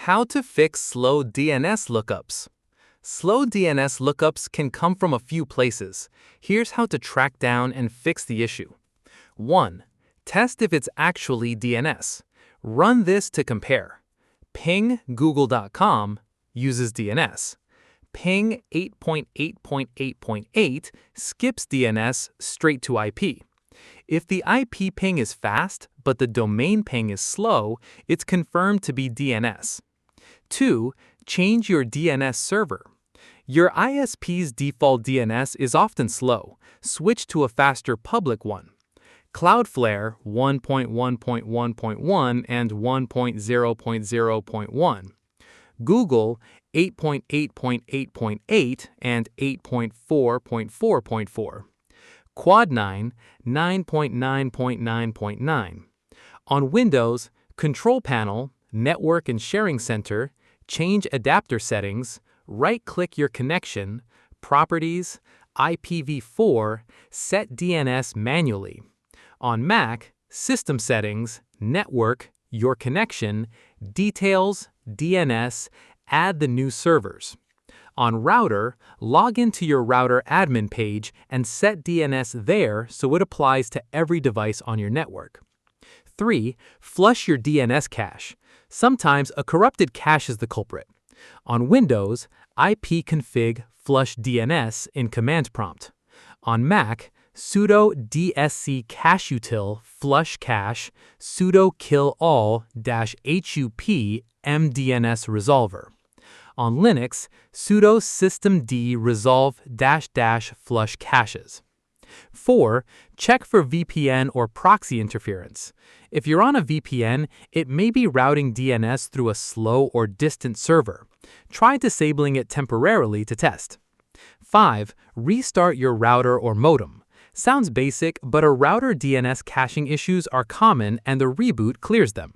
How to fix slow DNS lookups. Slow DNS lookups can come from a few places. Here's how to track down and fix the issue. 1. Test if it's actually DNS. Run this to compare. Ping google.com uses DNS. Ping 8.8.8.8 skips DNS straight to IP. If the IP ping is fast, but the domain ping is slow, it's confirmed to be DNS. 2. Change your DNS server. Your ISP's default DNS is often slow. Switch to a faster public one. Cloudflare 1.1.1.1 and 1.0.0.1. Google 8.8.8.8 and 8.4.4.4. Quad9 9.9.9.9. On Windows, Control Panel, Network and Sharing Center, change adapter settings, right-click your connection, Properties, IPv4, set DNS manually. On Mac, System Settings, Network, Your Connection, Details, DNS, add the new servers. On Router, log into your router admin page and set DNS there so it applies to every device on your network. 3. Flush your DNS cache. Sometimes a corrupted cache is the culprit. On Windows, ipconfig flush DNS in command prompt. On Mac, sudo dsc cacheutil flush cache sudo kill all -hup mdns resolver. On Linux, sudo systemd resolve -- flush caches. 4. Check for VPN or proxy interference. If you're on a VPN, it may be routing DNS through a slow or distant server. Try disabling it temporarily to test. 5. Restart your router or modem. Sounds basic, but a router DNS caching issues are common and the reboot clears them.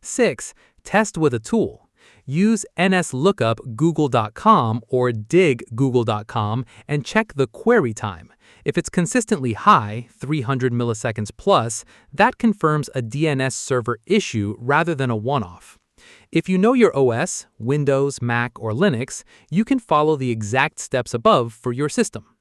6. Test with a tool. Use DNS Lookup google.com or dig google.com and check the query time. If it's consistently high, 300 milliseconds plus, that confirms a DNS server issue rather than a one-off. If you know your OS, Windows, Mac, or Linux, you can follow the exact steps above for your system.